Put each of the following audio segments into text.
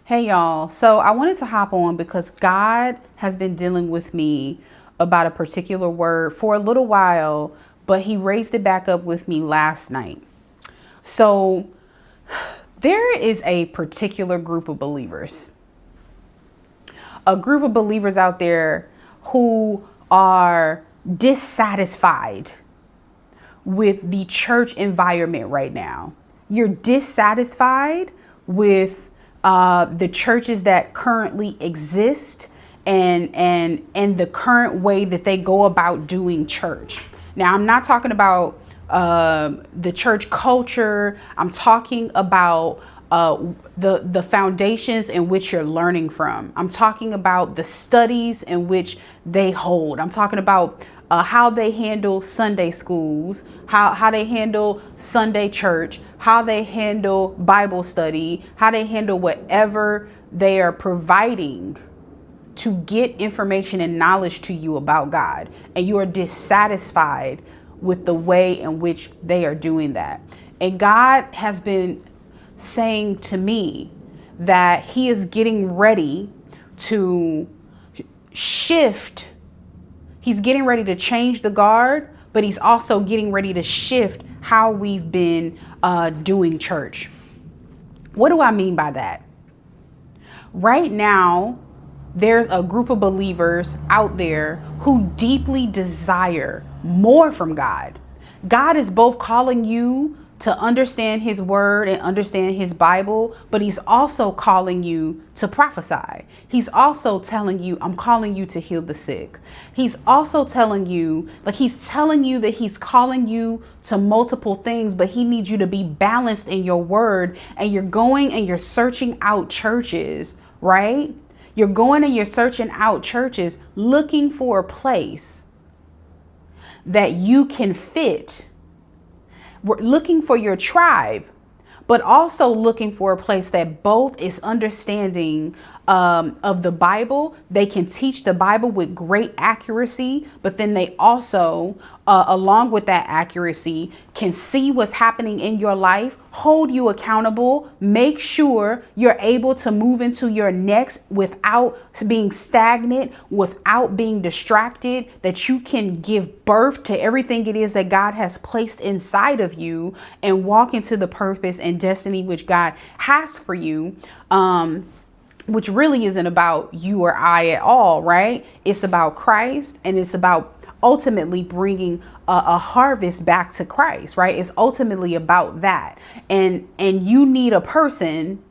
Hey y'all. So I wanted to hop on because God has been dealing with me about a particular word for a little while, but he raised it back up with me last night. So there is a particular group of believers, out there who are dissatisfied with the church environment right now. You're dissatisfied with the churches that currently exist and the current way that they go about doing church. Now, I'm not talking about the church culture. I'm talking about the foundations in which you're learning from. I'm talking about the studies in which they hold. I'm talking about how they handle Sunday schools, how they handle Sunday church, how they handle Bible study, how they handle whatever they are providing to get information and knowledge to you about God. And you are dissatisfied with the way in which they are doing that. And God has been saying to me that he is getting ready to shift. He's getting ready to change the guard, but he's also getting ready to shift how we've been doing church. What do I mean by that? Right now, there's a group of believers out there who deeply desire more from God. God is both calling you to understand his word and understand his Bible, but he's also calling you to prophesy. He's also telling you, I'm calling you to heal the sick. He's also telling you, he's telling you that he's calling you to multiple things, but he needs you to be balanced in your word. And you're going and you're searching out churches, right? You're going and you're searching out churches looking for a place that you can fit. We're looking for your tribe, but also looking for a place that both is understanding of the Bible. They can teach the Bible with great accuracy, but then they also, along with that accuracy, can see what's happening in your life, hold you accountable, make sure you're able to move into your next without being stagnant, without being distracted, that you can give birth to everything it is that God has placed inside of you and walk into the purpose and destiny which God has for you. Which really isn't about you or I at all, right? It's about Christ, and it's about ultimately bringing a harvest back to Christ, right? It's ultimately about that. And you need a person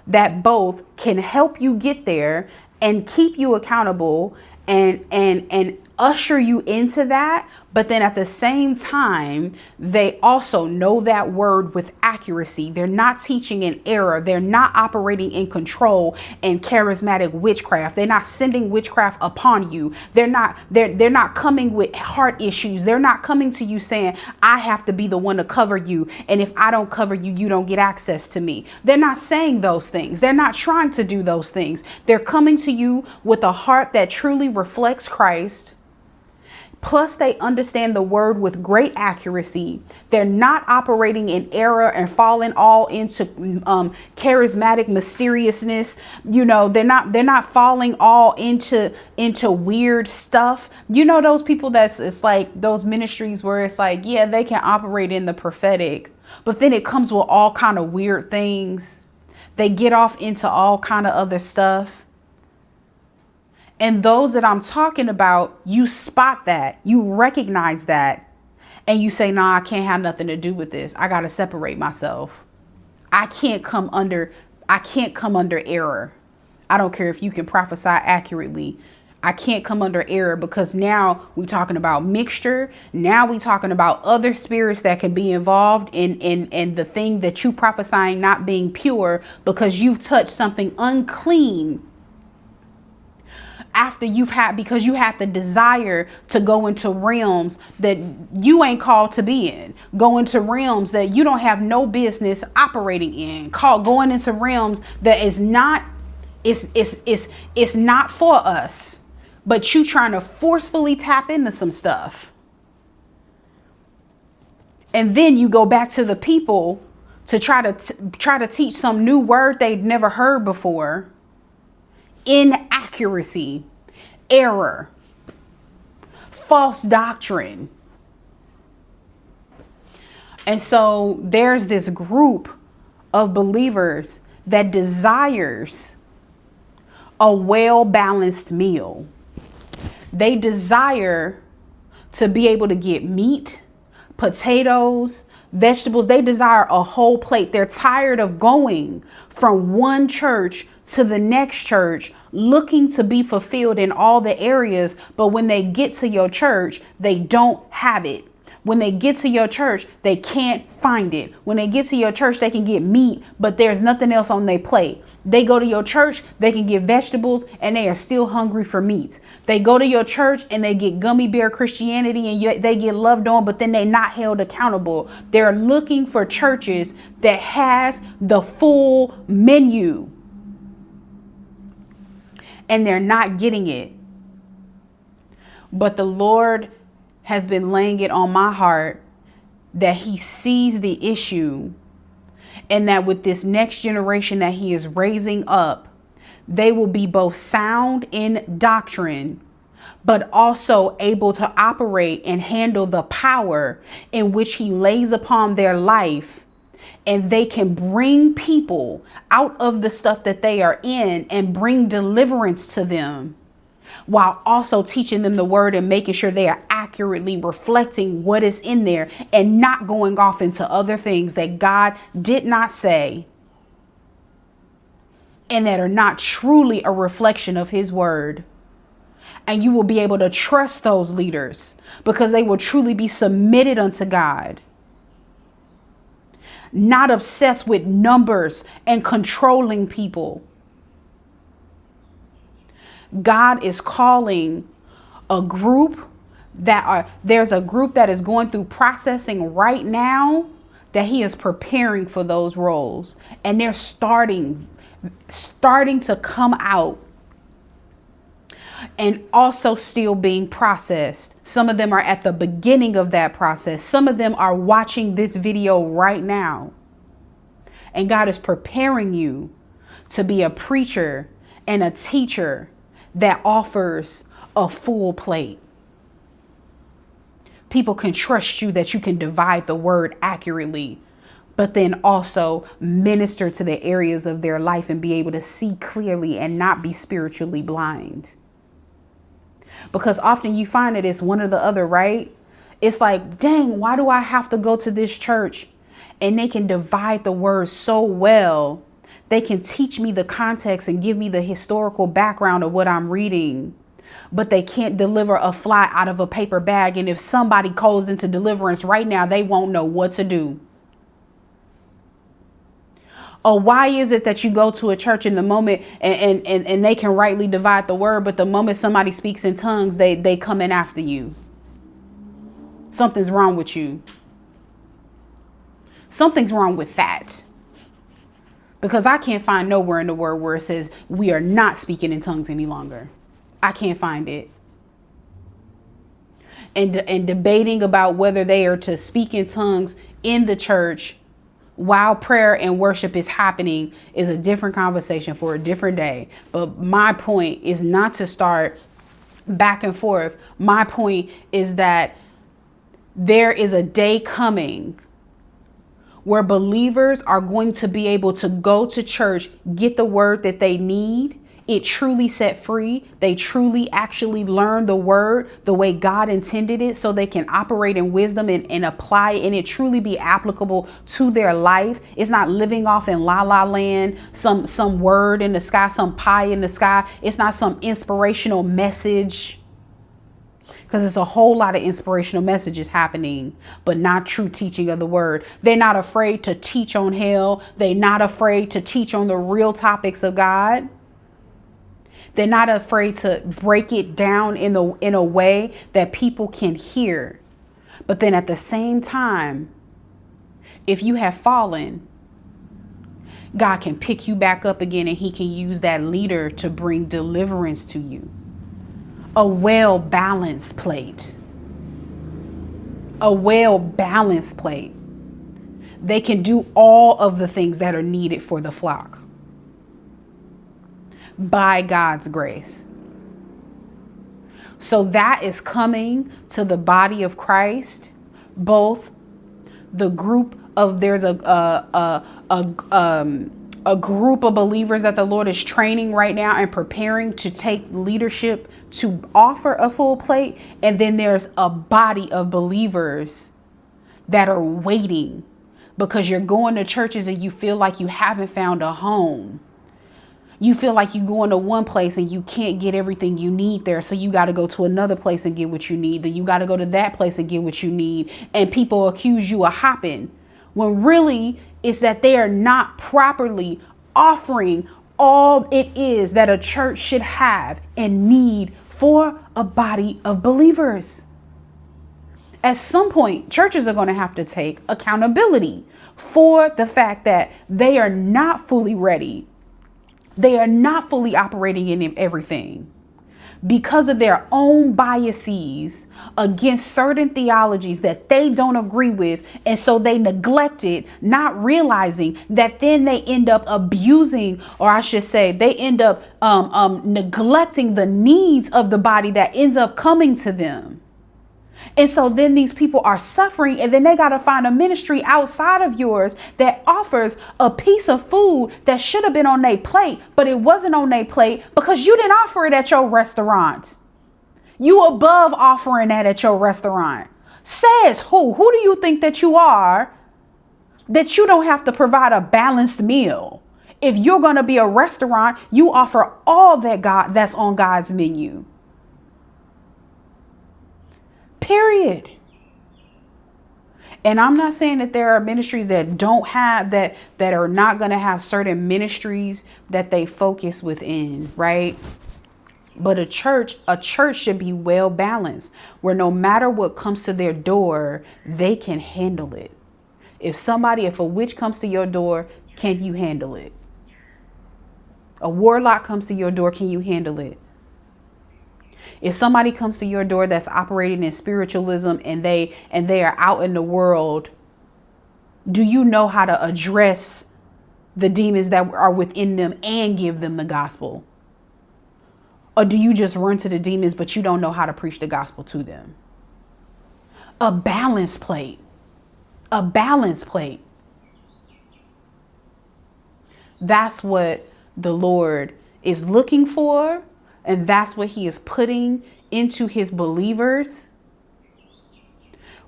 that both can help you get there and keep you accountable and usher you into that. But then at the same time, they also know that word with accuracy. They're not teaching in error. They're not operating in control and charismatic witchcraft. They're not sending witchcraft upon you. They're not coming with heart issues. They're not coming to you saying, I have to be the one to cover you. And if I don't cover you, you don't get access to me. They're not saying those things. They're not trying to do those things. They're coming to you with a heart that truly reflects Christ. Plus, they understand the word with great accuracy. They're not operating in error and falling all into charismatic mysteriousness. You know, they're not falling all into weird stuff. You know, those people it's like those ministries where it's like, yeah, they can operate in the prophetic, but then it comes with all kind of weird things. They get off into all kind of other stuff. And those that I'm talking about, you spot that, you recognize that, and you say, nah, I can't have nothing to do with this. I got to separate myself. I can't come under error. I don't care if you can prophesy accurately. I can't come under error, because now we're talking about mixture. Now we're talking about other spirits that can be involved in the thing that you prophesying not being pure, because you've touched something unclean because you had the desire to go into realms that you ain't called to be in, go into realms that you don't have no business operating in, going into realms that is not, it's not for us, but you trying to forcefully tap into some stuff. And then you go back to the people to try to teach some new word they'd never heard before. Inaccuracy, error, false doctrine. And so there's this group of believers that desires a well-balanced meal. They desire to be able to get meat, potatoes, vegetables. They desire a whole plate. They're tired of going from one church to the next church, looking to be fulfilled in all the areas. But when they get to your church, they don't have it. When they get to your church, they can't find it. When they get to your church, they can get meat, but there's nothing else on their plate. They go to your church, they can get vegetables, and they are still hungry for meat. They go to your church and they get gummy bear Christianity, and they get loved on, but then they're not held accountable. They're looking for churches that has the full menu, and they're not getting it. But the Lord has been laying it on my heart that he sees the issue, and that with this next generation that he is raising up, they will be both sound in doctrine, but also able to operate and handle the power in which he lays upon their life. And they can bring people out of the stuff that they are in and bring deliverance to them, while also teaching them the word and making sure they are accurately reflecting what is in there and not going off into other things that God did not say and that are not truly a reflection of his word. And you will be able to trust those leaders because they will truly be submitted unto God, not obsessed with numbers and controlling people. God is calling a group there's a group that is going through processing right now that he is preparing for those roles. And they're starting to come out and also still being processed. Some of them are at the beginning of that process. Some of them are watching this video right now. And God is preparing you to be a preacher and a teacher that offers a full plate. People can trust you that you can divide the word accurately, but then also minister to the areas of their life and be able to see clearly and not be spiritually blind. Because often you find that it's one or the other, right? It's like, dang, why do I have to go to this church? And they can divide the word so well. They can teach me the context and give me the historical background of what I'm reading, but they can't deliver a fly out of a paper bag. And if somebody calls into deliverance right now, they won't know what to do. Or why is it that you go to a church in the moment and they can rightly divide the word, but the moment somebody speaks in tongues, they come in after you? Something's wrong with you. Something's wrong with that. Because I can't find nowhere in the word where it says we are not speaking in tongues any longer. I can't find it. And debating about whether they are to speak in tongues in the church while prayer and worship is happening is a different conversation for a different day. But my point is not to start back and forth. My point is that there is a day coming where believers are going to be able to go to church, get the word that they need, it truly set free. They truly actually learn the word the way God intended it, so they can operate in wisdom and apply it, and it truly be applicable to their life. It's not living off in la la land, some word in the sky, some pie in the sky. It's not some inspirational message. Because there's a whole lot of inspirational messages happening, but not true teaching of the word. They're not afraid to teach on hell. They're not afraid to teach on the real topics of God. They're not afraid to break it down in a way that people can hear. But then at the same time, if you have fallen, God can pick you back up again, and he can use that leader to bring deliverance to you. A well-balanced plate. A well-balanced plate. they can do all of the things that are needed for the flock by God's grace. So that is coming to the body of Christ, both the group of, there's a group of believers that the Lord is training right now and preparing to take leadership to offer a full plate. And then there's a body of believers that are waiting because you're going to churches and you feel like you haven't found a home. You feel like you go into one place and you can't get everything you need there. So you got to go to another place and get what you need. Then you got to go to that place and get what you need. And people accuse you of hopping when really it's that they are not properly offering all it is that a church should have and need for a body of believers. At some point, churches are going to have to take accountability for the fact that they are not fully ready. They are not fully operating in everything because of their own biases against certain theologies that they don't agree with. And so they neglect it, not realizing that then they end up abusing, or I should say they end up neglecting the needs of the body that ends up coming to them. And so then these people are suffering, and then they got to find a ministry outside of yours that offers a piece of food that should have been on their plate, but it wasn't on their plate because you didn't offer it at your restaurant. You above offering that at your restaurant. Says who? Who do you think that you are that you don't have to provide a balanced meal? If you're going to be a restaurant, you offer all that's on God's menu. Period. And I'm not saying that there are ministries that don't have that are not going to have certain ministries that they focus within, right? But a church should be well balanced, where no matter what comes to their door, they can handle it. If a witch comes to your door, can you handle it? A warlock comes to your door, can you handle it? If somebody comes to your door that's operating in spiritualism and they are out in the world, do you know how to address the demons that are within them and give them the gospel? Or do you just run to the demons, but you don't know how to preach the gospel to them? A balance plate. A balance plate. That's what the Lord is looking for. And that's what he is putting into his believers,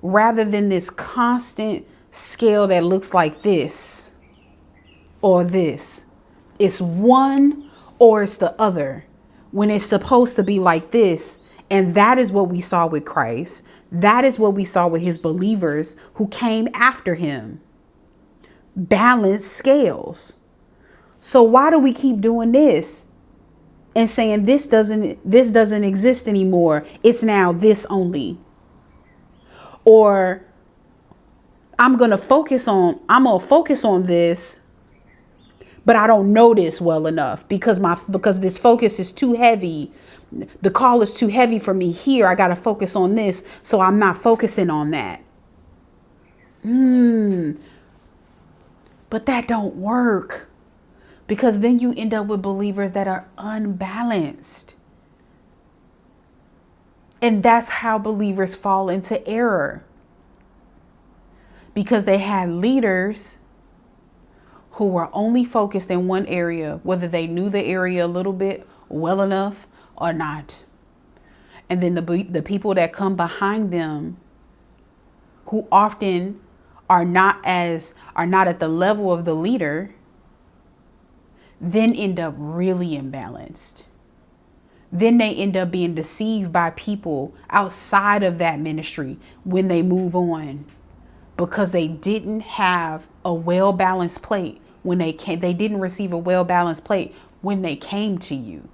rather than this constant scale that looks like this or this. It's one or it's the other, when it's supposed to be like this. And that is what we saw with Christ. That is what we saw with his believers who came after him. Balanced scales. So why do we keep doing this? And saying this doesn't exist anymore. It's now this only. Or I'm gonna focus on this, but I don't know this well enough because this focus is too heavy. The call is too heavy for me here. I gotta focus on this, so I'm not focusing on that. But that don't work. Because then you end up with believers that are unbalanced. And that's how believers fall into error. Because they had leaders who were only focused in one area, whether they knew the area a little bit well enough or not. And then the people that come behind them, who often are not at the level of the leader, then end up really imbalanced. Then they end up being deceived by people outside of that ministry when they move on, because they didn't have a well-balanced plate when they came. They didn't receive a well-balanced plate when they came to you.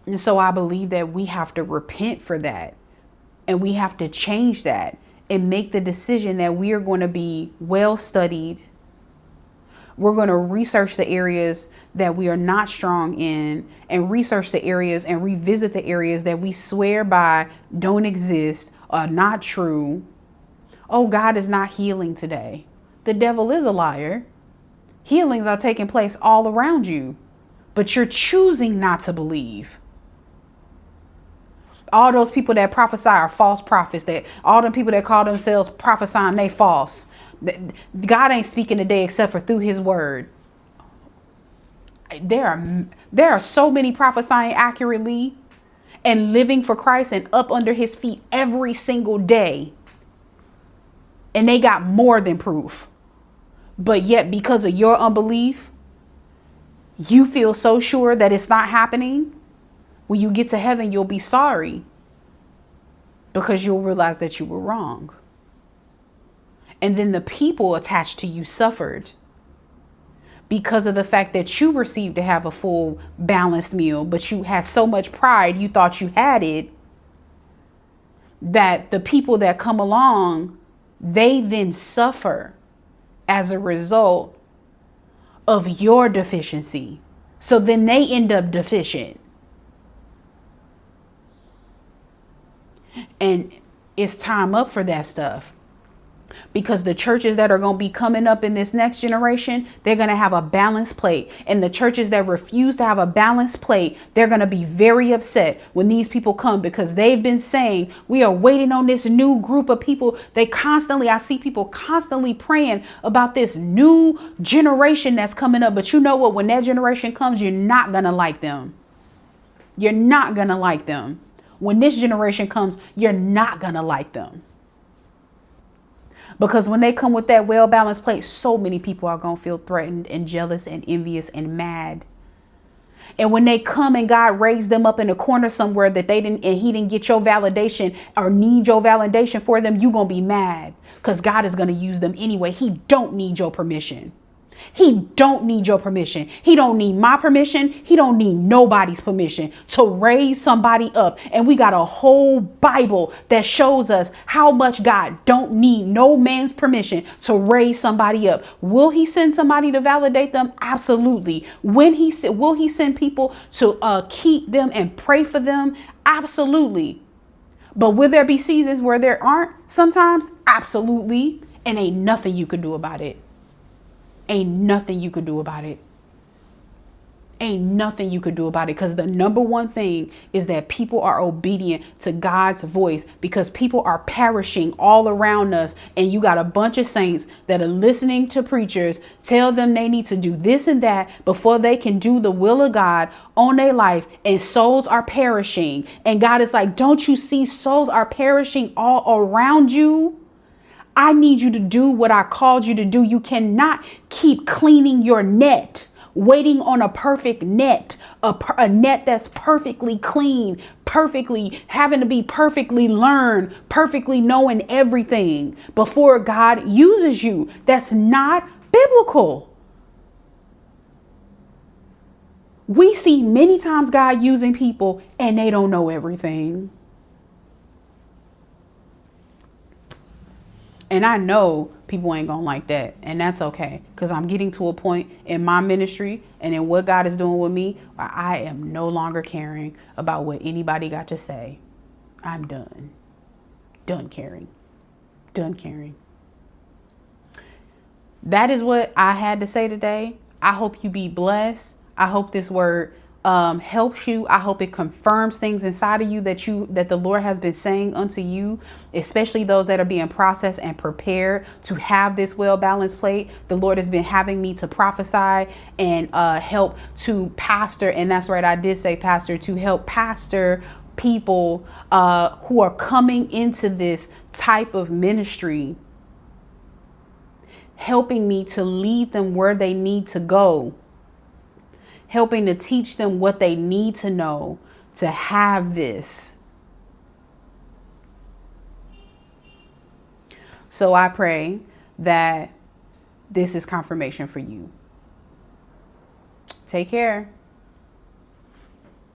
And so I believe that we have to repent for that, and we have to change that and make the decision that we are going to be well studied. We're going to research the areas that we are not strong in, and research the areas and revisit the areas that we swear by don't exist, are not true, oh, God is not healing today. The devil is a liar. Healings are taking place all around you, but you're choosing not to believe. All those people that prophesy are false prophets. That all them people that call themselves prophesying, they false. God ain't speaking today except for through his word. There are so many prophesying accurately and living for Christ and up under his feet every single day. And they got more than proof. But yet, because of your unbelief, you feel so sure that it's not happening. When you get to heaven, you'll be sorry because you'll realize that you were wrong. And then the people attached to you suffered because of the fact that you received to have a full balanced meal, but you had so much pride, you thought you had it, that the people that come along, they then suffer as a result of your deficiency. So then they end up deficient. And it's time up for that stuff. Because the churches that are going to be coming up in this next generation, they're going to have a balanced plate. And the churches that refuse to have a balanced plate, they're going to be very upset when these people come, because they've been saying, we are waiting on this new group of people. I see people constantly praying about this new generation that's coming up. But you know what? When that generation comes, you're not going to like them. You're not going to like them. When this generation comes, you're not going to like them. Because when they come with that well-balanced plate, so many people are going to feel threatened and jealous and envious and mad. And when they come and God raised them up in a corner somewhere that he didn't get your validation or need your validation for them, you're going to be mad because God is going to use them anyway. He don't need your permission. He don't need your permission. He don't need my permission. He don't need nobody's permission to raise somebody up. And we got a whole Bible that shows us how much God don't need no man's permission to raise somebody up. Will he send somebody to validate them? Absolutely. Will he send people to keep them and pray for them? Absolutely. But will there be seasons where there aren't sometimes? Absolutely. And ain't nothing you could do about it. Ain't nothing you could do about it. Ain't nothing you could do about it. Because the number one thing is that people are obedient to God's voice, because people are perishing all around us. And you got a bunch of saints that are listening to preachers tell them they need to do this and that before they can do the will of God on their life. And souls are perishing. And God is like, don't you see souls are perishing all around you? I need you to do what I called you to do. You cannot keep cleaning your net, waiting on a perfect net, a net that's perfectly clean, perfectly having to be perfectly learned, perfectly knowing everything before God uses you. That's not biblical. We see many times God using people and they don't know everything. And I know people ain't gonna like that. And that's okay. Because I'm getting to a point in my ministry and in what God is doing with me where I am no longer caring about what anybody got to say. I'm done. Done caring. Done caring. That is what I had to say today. I hope you be blessed. I hope this word helps you. I hope it confirms things inside of you that the Lord has been saying unto you, especially those that are being processed and prepared to have this well-balanced plate. The Lord has been having me to prophesy and help to pastor. And that's right, I did say pastor, to help pastor people who are coming into this type of ministry, helping me to lead them where they need to go, helping to teach them what they need to know to have this. So I pray that this is confirmation for you. Take care.